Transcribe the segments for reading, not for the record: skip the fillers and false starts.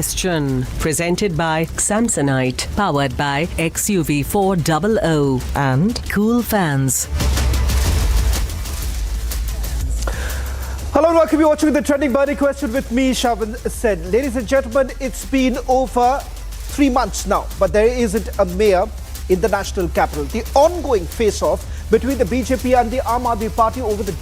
Question presented by Samsonite, powered by XUV400 and Cool Fans. Hello and welcome. You're watching the Trending Burning Question with me, Shaban Sen. Ladies and gentlemen, it's been over 3 months now, but there isn't a mayor in the national capital. The ongoing face-off between the BJP and the Aam Aadmi Party over the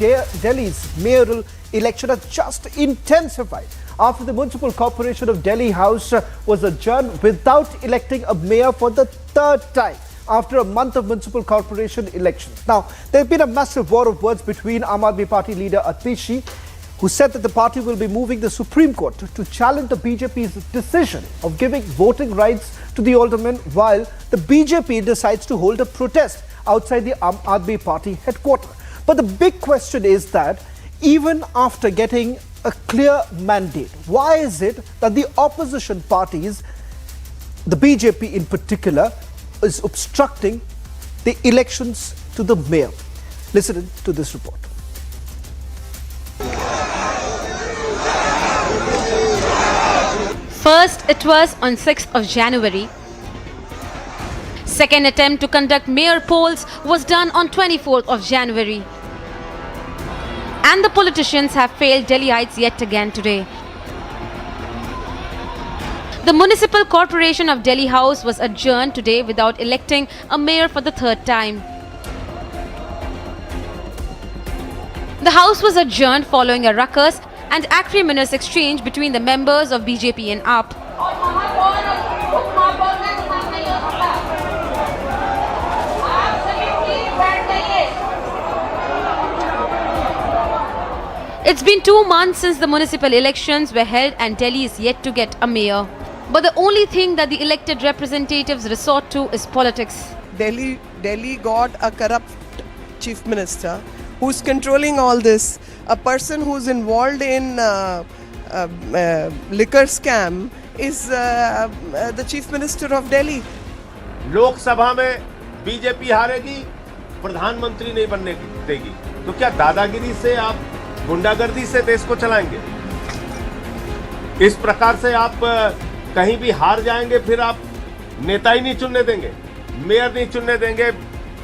Delhi's mayoral election has just intensified after the Municipal Corporation of Delhi House was adjourned without electing a mayor for the third time after a month of municipal corporation elections. Now, there has been a massive war of words between Aam Aadmi Party leader Atishi, who said that the party will be moving the Supreme Court to challenge the BJP's decision of giving voting rights to the Alderman, while the BJP decides to hold a protest outside the Aam Aadmi Party headquarters. But the big question is that even after getting a clear mandate, why is it that the opposition parties, the BJP in particular, is obstructing the elections to the mayor? Listen to this report. First, it was on 6th of January. Second attempt to conduct mayor polls was done on 24th of January. And the politicians have failed Delhiites yet again today. The Municipal Corporation of Delhi House was adjourned today without electing a mayor for the third time. The House was adjourned following a ruckus and acrimonious exchange between the members of BJP and Oppn. It's been 2 months since the municipal elections were held and Delhi is yet to get a mayor. But the only thing that the elected representatives resort to is politics. Delhi got a corrupt chief minister who's controlling all this. A person who's involved in liquor scam is the chief minister of Delhi. लोक सभा में BJP हारेगी, प्रधानमंत्री नहीं बनने देगी, तो क्या दादागिरी से आप गुंडागर्दी से देश को चलाएंगे? इस प्रकार से आप कहीं भी हार जाएंगे, फिर आप नेता ही नहीं चुनने देंगे, मेयर नहीं चुनने देंगे,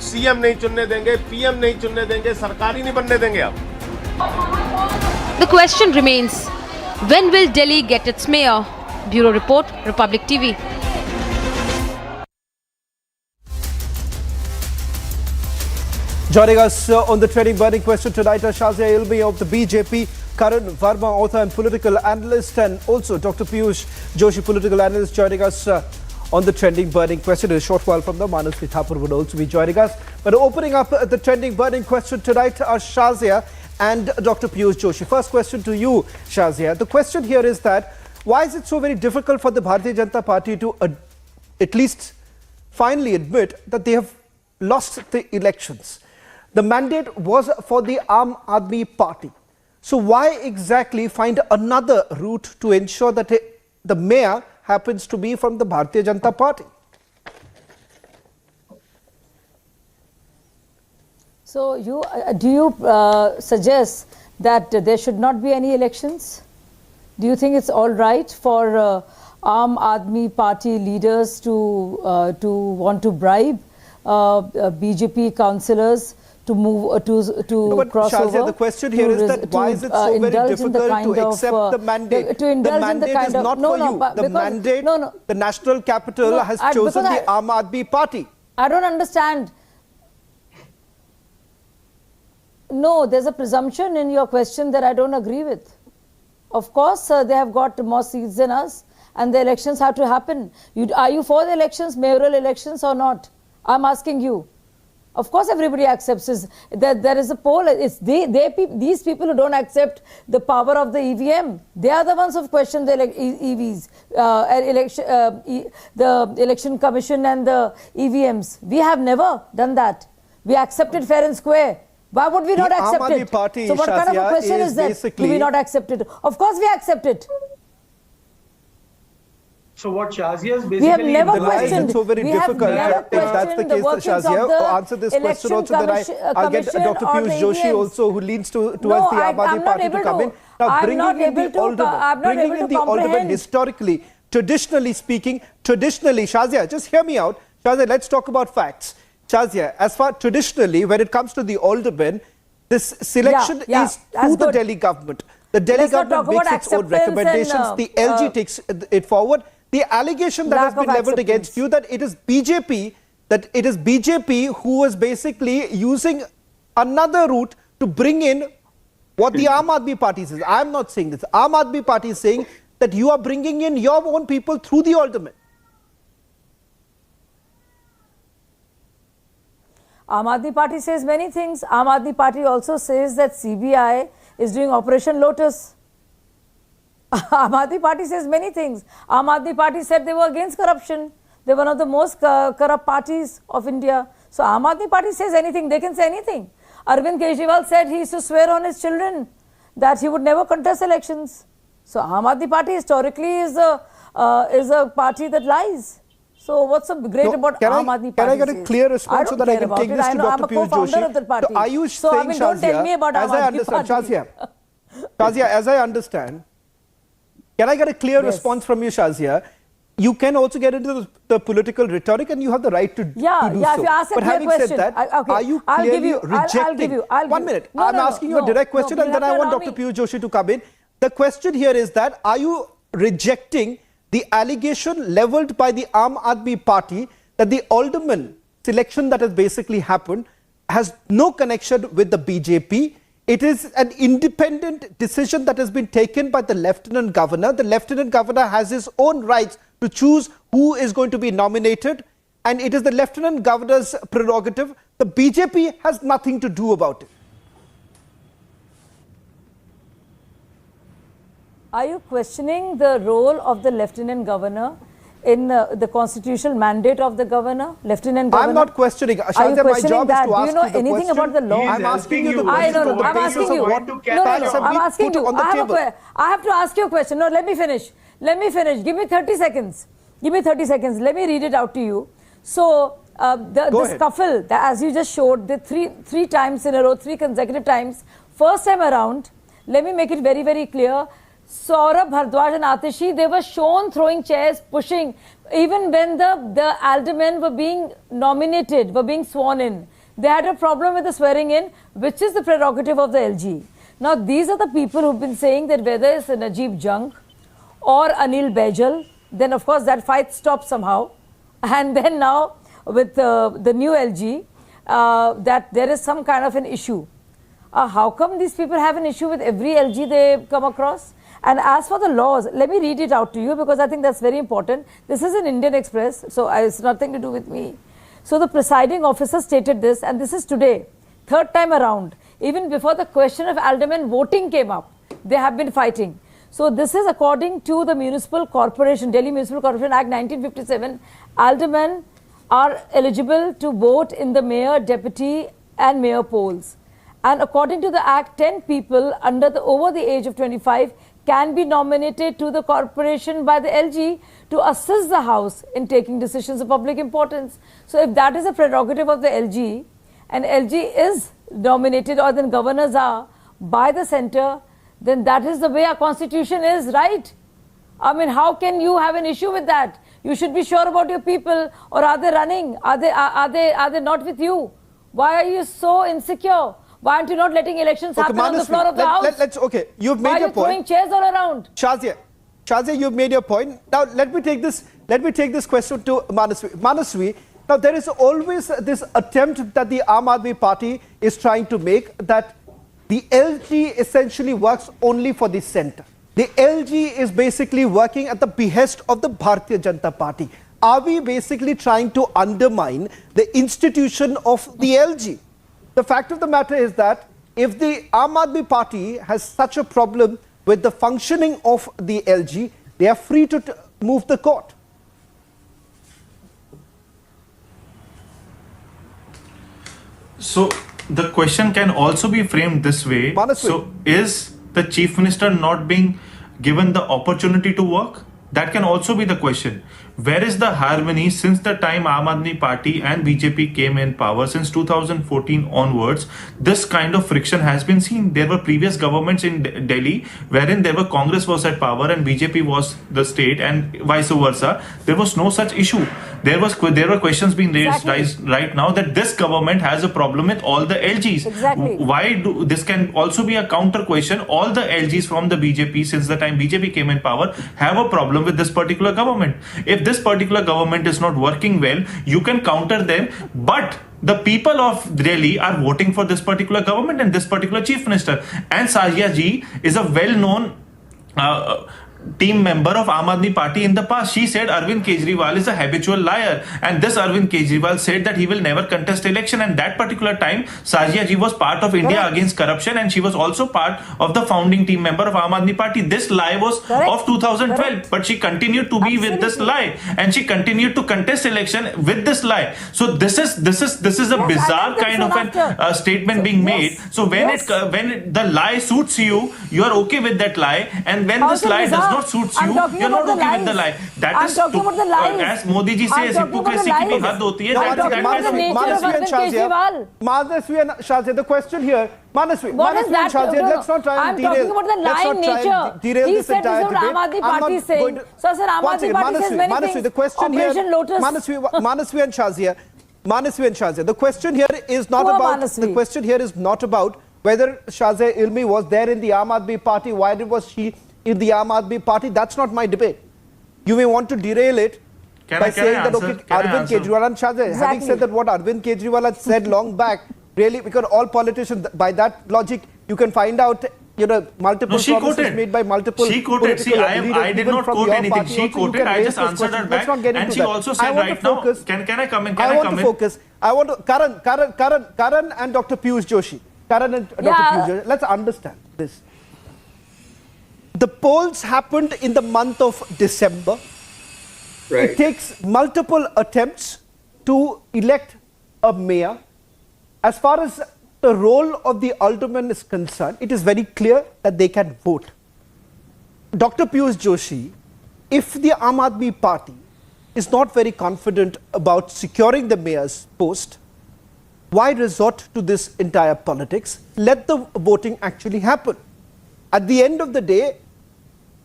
सीएम नहीं चुनने देंगे, पीएम नहीं चुनने देंगे, सरकार ही नहीं बनने देंगे आप. The question remains, when will Delhi get its mayor? Bureau Report, Republic TV. Joining us on the Trending Burning Question tonight are Shazia Ilmi of the BJP, Karan Verma, author and political analyst, and also Dr. Piyush Joshi, political analyst, joining us on the Trending Burning Question. In a short while from the Manasvi Thapur would also be joining us. But opening up the Trending Burning Question tonight are Shazia and Dr. Piyush Joshi. First question to you, Shazia. The question here is that why is it so very difficult for the Bharatiya Janata Party to at least finally admit that they have lost the elections? The mandate was for the Aam Aadmi Party. So why exactly find another route to ensure that the mayor happens to be from the Bharatiya Janata Party? So do you suggest that there should not be any elections? Do you think it's all right for Aam Aadmi Party leaders to want to bribe BJP councillors to move to cross Shazia, over? the question here is that why is it so very difficult to accept the mandate? The mandate is not for you. The mandate, the national capital has chosen the Aam Aadmi Party. I don't understand. No, there's a presumption in your question that I don't agree with. Of course, they have got more seats than us and the elections have to happen. Are you for the elections, mayoral elections or not? I'm asking you. Of course, everybody accepts that there is a poll. It's these people who don't accept the power of the EVM. They are the ones who question the EVs, the election commission and the EVMs. We have never done that. We accepted fair and square. Why would we not accept it? Party, so what Shazia, kind of a question is that? Do we not accept it? Of course, we accept it. So what Shazia is basically... We have never questioned. So very difficult. If that's the case, Shazia, answer this question also, then I'll get Dr. Piyush Joshi also, who leans towards the Aam Aadmi Party to come in. Now, bringing in the Alderman historically traditionally speaking, Shazia, just hear me out. Shazia, let's talk about facts. Shazia, as far traditionally, when it comes to the Alderman, this selection is to the Delhi government. The Delhi government makes its own recommendations. The LG takes it forward. The allegation that has been leveled against you that it is BJP, who is basically using another route to bring in what the Aam Aadmi Party says. I am not saying this. Aam Aadmi Party is saying that you are bringing in your own people through the Alderman. Aam Aadmi Party says many things. Aam Aadmi Party also says that CBI is doing Operation Lotus. Aam Aadmi Party says many things. Aam Aadmi Party said they were against corruption. They're one of the most corrupt parties of India. So Aam Aadmi Party says anything. They can say anything. Arvind Kejriwal said he used to swear on his children that he would never contest elections. So Aam Aadmi Party historically is a party that lies. So what's so great about Aam Aadmi Party? Can I get a clear response so that I can take this to Dr. Piyush Joshi? So are you saying, don't tell me about as I understand, Shazia, as I understand, can I get a clear response from you, Shazia? You can also get into the political rhetoric and you have the right to do so. If you ask a but having question, said that, are you clearly rejecting? One minute. I'm asking you a direct question and then I want Dr. Piyush Joshi to come in. The question here is that, are you rejecting the allegation leveled by the Aam Aadmi Party that the Alderman selection that has basically happened has no connection with the BJP? It is an independent decision that has been taken by the Lieutenant Governor. The Lieutenant Governor has his own rights to choose who is going to be nominated, and it is the Lieutenant Governor's prerogative. The BJP has nothing to do about it. Are you questioning the role of the Lieutenant Governor in the constitutional mandate of the Governor, Lieutenant Governor? I'm not questioning. Shazia, my job is to ask you the question. Do you know anything about the law? I'm asking you the question. I'm asking you. I'm asking you. I have to ask you a question. No, let me finish. Give me 30 seconds. Let me read it out to you. So, the scuffle, as you just showed, the three times in a row, 3 consecutive times. First time around, let me make it very, very clear. Saurabh, Bhardwaj and Atishi, they were shown throwing chairs, pushing. Even when the aldermen were being nominated, were being sworn in, they had a problem with the swearing in, which is the prerogative of the LG. Now, these are the people who've been saying that whether it's Najib Jung or Anil Baijal, then of course that fight stopped somehow. And then now with the new LG, that there is some kind of an issue. How come these people have an issue with every LG they come across? And as for the laws, let me read it out to you because I think that's very important. This is an Indian Express, so it's nothing to do with me. So the presiding officer stated this, and this is today, 3rd time around. Even before the question of alderman voting came up, they have been fighting. So this is according to the Municipal Corporation, Delhi Municipal Corporation Act 1957. Aldermen are eligible to vote in the mayor, deputy and mayor polls. And according to the Act, 10 people over the age of 25 can be nominated to the corporation by the LG to assist the House in taking decisions of public importance. So if that is a prerogative of the LG, and LG is nominated or then governors are by the centre, then that is the way our constitution is, right? I mean, how can you have an issue with that? You should be sure about your people, or are they running? Are they not with you? Why are you so insecure? Why aren't you not letting elections happen on the floor of the House? You've made your point. Why are you throwing chairs all around? Shazia, you've made your point. Now let me take this question to Manaswi. Manaswi, now there is always this attempt that the Aam Aadmi Party is trying to make that the LG essentially works only for the centre. The LG is basically working at the behest of the Bharatiya Janata Party. Are we basically trying to undermine the institution of the LG? The fact of the matter is that if the Aam Aadmi Party has such a problem with the functioning of the LG, they are free to move the court. So the question can also be framed this way. Manaswi. So is the Chief Minister not being given the opportunity to work? That can also be the question. Where is the harmony since the time Aam Aadmi Party and BJP came in power? Since 2014 onwards, this kind of friction has been seen. There were previous governments in Delhi wherein there were Congress was at power and BJP was the state, and vice versa. There was no such issue. There were questions being raised right now that this government has a problem with all the LGs. Exactly. Why do this can also be a counter question? All the LGs from the BJP since the time BJP came in power have a problem with this particular government. If this particular government is not working well, you can counter them, but the people of Delhi are voting for this particular government and this particular chief minister. And Sajia ji is a well-known team member of Aam Aadmi Party in the past. She said Arvind Kejriwal is a habitual liar, and this Arvind Kejriwal said that he will never contest election, and that particular time Sajia ji was part of India Against Corruption and she was also part of the founding team member of Aam Aadmi Party. This lie was of 2012, but she continued to be with this lie and she continued to contest election with this lie. So this is a bizarre kind of a statement being made. So when the lie suits you, you are okay with that lie, and when this lie does not suits you, you're not okay with the lie. That is talking about the lies. As Modi ji says, hypocrisy ki bhi had hoti hai. Manasvi and Shazia, the question here, Manasvi and Shazia, let's not try and derail. I'm talking about the lie in nature. He this said entire this is what debate. Aam Aadmi Party is saying. So sir, Aam Aadmi Party says many Manasvi, things. the question here, Operation Lotus. Manasvi and Shazia, the question here is not about whether Shazia Ilmi was there in the Aam Aadmi Party, why was she in the Aam Aadmi Party. That's not my debate. You may want to derail it by saying that Arvind Kejriwal and Shazia, having said that what Arvind Kejriwal had said long back, really, because all politicians, by that logic, you can find out, multiple promises made by multiple. She quoted. See, I did not quote anything. She quoted. I just answered her back, and she also said right now. Can I come in? I want to focus. I want to Karan and Dr. Piyush Joshi. Karan and Dr. Piyush Joshi. Let's understand this. The polls happened in the month of December. Right. It takes multiple attempts to elect a mayor. As far as the role of the alderman is concerned, it is very clear that they can vote. Dr. Piyush Joshi, if the Aam Aadmi Party is not very confident about securing the mayor's post, why resort to this entire politics? Let the voting actually happen. At the end of the day,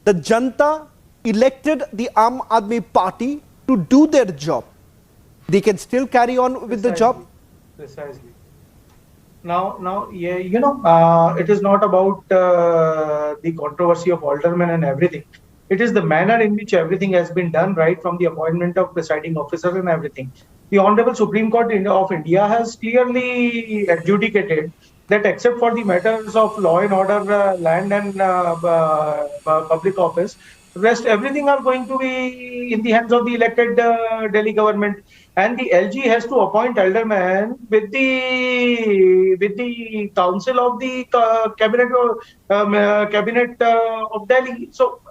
the Janta elected the Aam Aadmi Party to do their job. They can still carry on with the job. Precisely. Now, yeah, it is not about the controversy of aldermen and everything. It is the manner in which everything has been done, right from the appointment of presiding officer and everything. The Honorable Supreme Court of India has clearly adjudicated that except for the matters of law and order, land and public office, rest everything are going to be in the hands of the elected Delhi government, and the LG has to appoint alderman with the council of the cabinet of Delhi. So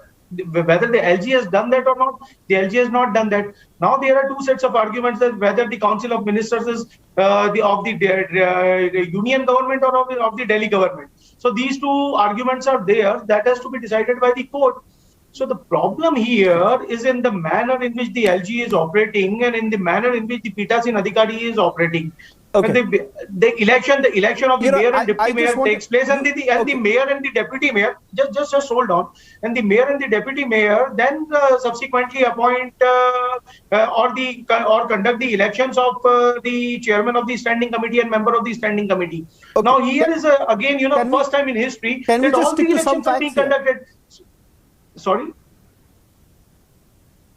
whether the LG has done that or not, the LG has not done that. Now there are two sets of arguments that whether the Council of Ministers is of the union government or of the Delhi government. So these two arguments are there. That has to be decided by the court. So the problem here is in the manner in which the LG is operating and in the manner in which the Pitasin Adhikari is operating. Okay. The election of the mayor and deputy mayor takes place, and the mayor and the deputy mayor just hold on, and the mayor and the deputy mayor then subsequently appoint or conduct the elections of the chairman of the standing committee and member of the standing committee. Okay. Now here is again first time in history that all the elections are being conducted. Sorry.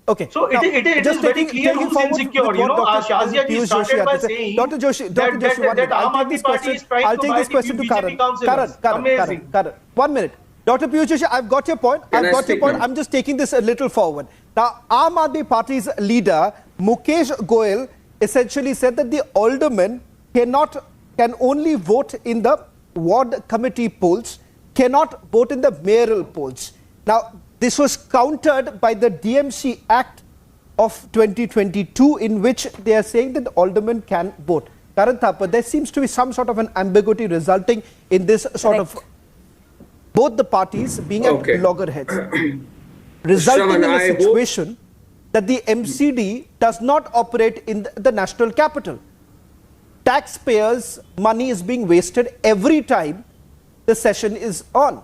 Okay. So it is very clear who's insecure. Shazia ji started by saying Dr. Joshi, that Aam Aadmi Party is trying to buy the BJP councillors. Amazing. Karan, 1 minute. Dr. Piyush Joshi, I've got your point. I'm just taking this a little forward. Now, Aam Aadmi Party's leader, Mukesh Goel, essentially said that the aldermen can only vote in the ward committee polls, cannot vote in the mayoral polls. Now, this was countered by the DMC Act of 2022, in which they are saying that the aldermen can vote. Karan Thapar, there seems to be some sort of an ambiguity resulting in this sort of both the parties being at loggerheads. resulting in a I hope- situation that the MCD does not operate in the national capital. Taxpayers' money is being wasted every time the session is on.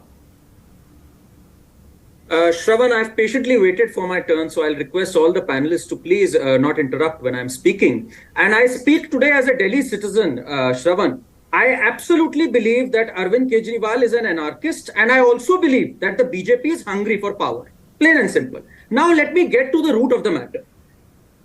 Shravan, I've patiently waited for my turn, so I'll request all the panelists to please not interrupt when I'm speaking. And I speak today as a Delhi citizen, Shravan. I absolutely believe that Arvind Kejriwal is an anarchist, and I also believe that the BJP is hungry for power. Plain and simple. Now let me get to the root of the matter.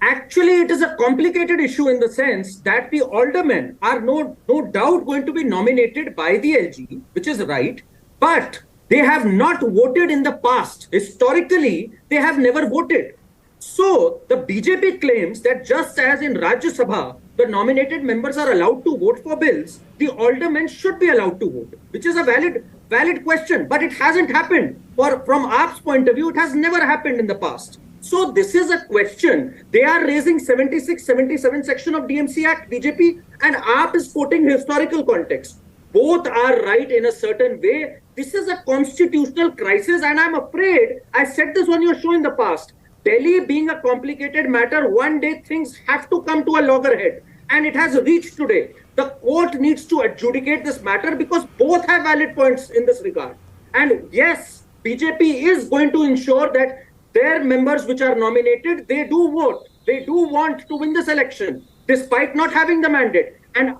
Actually, it is a complicated issue in the sense that the aldermen are no doubt going to be nominated by the LG, which is right, but they have not voted in the past. Historically, they have never voted. So the BJP claims that just as in Rajya Sabha, the nominated members are allowed to vote for bills, the aldermen should be allowed to vote, which is a valid question, but it hasn't happened. From AAP's point of view, it has never happened in the past. So this is a question. They are raising 76, 77 section of DMC Act, BJP, and AAP is quoting historical context. Both are right in a certain way. This is a constitutional crisis, and I'm afraid, I said this on your show in the past, Delhi being a complicated matter, one day things have to come to a loggerhead, and it has reached today. The court needs to adjudicate this matter because both have valid points in this regard. And yes, BJP is going to ensure that their members which are nominated, they do vote. They do want to win this election, despite not having the mandate. And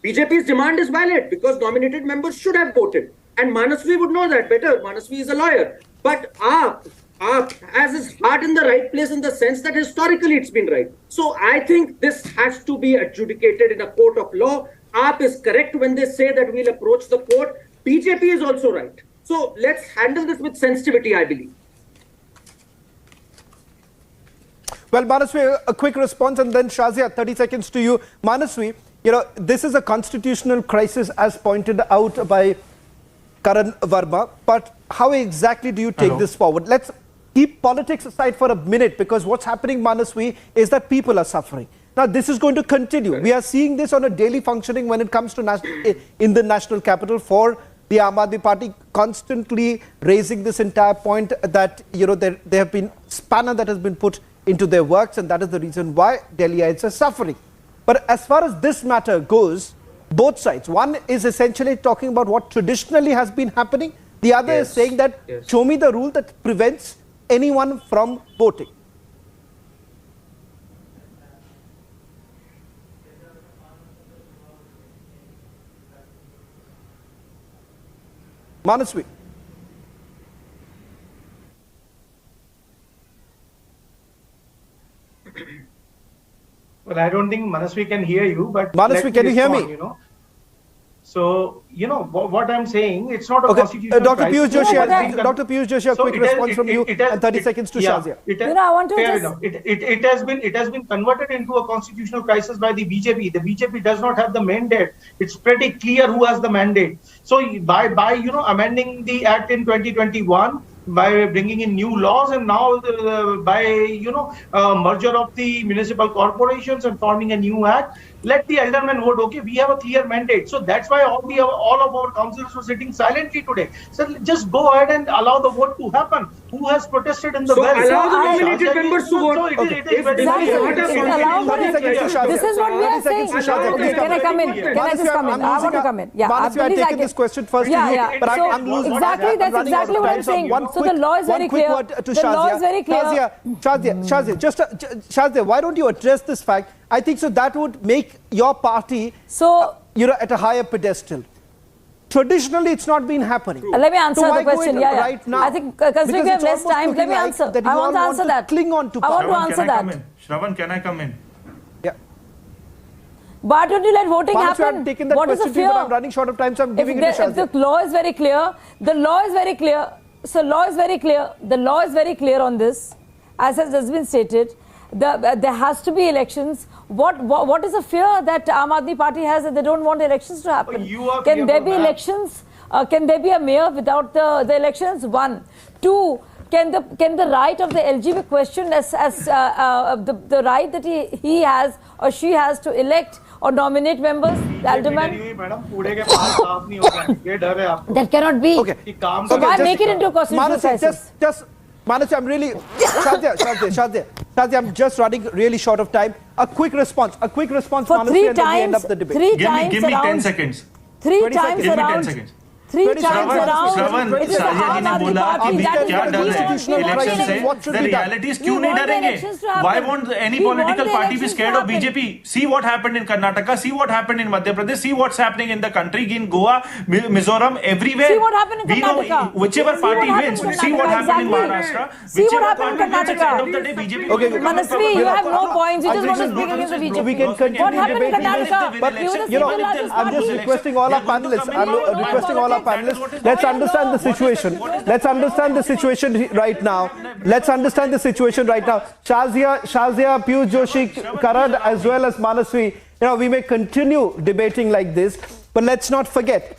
BJP's demand is valid because nominated members should have voted. And Manasvi would know that better. Manasvi is a lawyer. But AAP has his heart in the right place in the sense that historically it's been right. So I think this has to be adjudicated in a court of law. AAP is correct when they say that we'll approach the court. BJP is also right. So let's handle this with sensitivity, I believe. Well, Manasvi, a quick response, and then Shazia, 30 seconds to you. Manasvi, this is a constitutional crisis as pointed out by Karan Verma, but how exactly do you take this forward? Let's keep politics aside for a minute, because what's happening, Manasvi, is that people are suffering. Now, this is going to continue. We are seeing this on a daily functioning when it comes to in the national capital for the Aam Aadmi Party, constantly raising this entire point that, there have been spanner that has been put into their works, and that is the reason why Delhiites are suffering. But as far as this matter goes, both sides, one is essentially talking about what traditionally has been happening. The other is saying that, show me the rule that prevents anyone from voting. Manasvi. Well, I don't think Manasvi can hear you, but Manasvi, can you hear me? So, what I'm saying, it's not a constitutional Dr. crisis. Dr. Piyush Joshi, a quick response from you, and 30 seconds to Shazia. I want to fair just... enough. It has been converted into a constitutional crisis by the BJP. The BJP does not have the mandate. It's pretty clear who has the mandate. So by amending the act in 2021, by bringing in new laws, and now by merger of the municipal corporations and forming a new act, let the aldermen vote. Okay, we have a clear mandate. So that's why all of our councillors were sitting silently today. So just go ahead and allow the vote to happen. Who has protested in the well? Allow the nominated members to vote. This is what we are saying. Can I come in? Can I just come in? I want to come in. Yeah, I've taken this question first to you, but I'm losing. Exactly, that's exactly what I'm saying. So the law is very clear. The law is very clear. Shazia, why don't you address this fact? I think so that would make your party at a higher pedestal. Traditionally, it's not been happening. Let me answer the question. Right now? I think considering we have less time, let me answer. I want to answer that. Cling on to power. I want to answer that. Shravan, can I come in? Yeah. Why don't you let voting happen? What is the fear? I'm running short of time, so I'm giving it to Shazia. If the law is very clear, the law is very clear. So law is very clear. The law is very clear on this, as has been stated. There has to be elections. What is the fear that Aam Aadmi Party has that they don't want elections to happen? Can there be elections? Can there be a mayor without the elections? One. Two, can the right of the LG be questioned as the right that he has or she has to elect or nominate members? The alderman? That cannot be. Okay. So why make it into a constitutional crisis? Manasvi, I'm really... Shazia, I'm just running really short of time. A quick response, For Manasvi, three and then we end up times, the debate. three Give me times 10 around, seconds. three 20 times seconds. Give me 10 around, seconds. three 20 times seconds. around. Shravan It is the Sajiya ji Aam ने Aadmi बोला कि Party. That is क्या what डर we है want. We want election the से What should the be done? realities We क्यों नहीं want the डरेंगे elections to happen. why won't any We want political the party be elections scared to of happen. BJP? See what happened in Karnataka, see what happened in Madhya Pradesh, see what's happening in the country, in Goa, Mizoram, everywhere. See what happened in We know Karnataka. whichever See party what wins, happened in see what Karnataka. happened in Exactly. Maharashtra, See what whichever happened in party wins, at the end of Karnataka. the day BJP Okay, Manasvi, you have no points. You just want to speak against the BJP. We can continue What happened in debating this, Karnataka? but You were the you know, second largest I'm just party. requesting all our panelists. I'm requesting all our panelists. Let's understand the situation. Let's understand the situation right now. Let's understand the situation right now. Shazia, Piyush Joshi, Karan, as well as Manasvi. You know, we may continue debating like this, but let's not forget,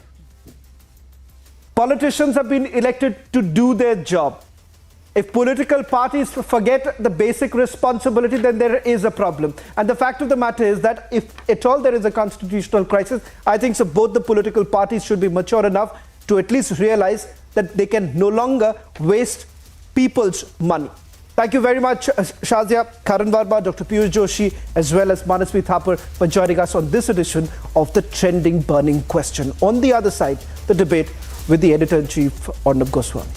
politicians have been elected to do their job. If political parties forget the basic responsibility, then there is a problem. And the fact of the matter is that if at all there is a constitutional crisis, I think so both the political parties should be mature enough to at least realize that they can no longer waste people's money. Thank you very much, Shazia, Karan Verma, Dr. Piyush Joshi, as well as Manasvi Thapar for joining us on this edition of the Trending Burning Question. On the other side, the debate with the Editor-in-Chief, Arnab Goswami.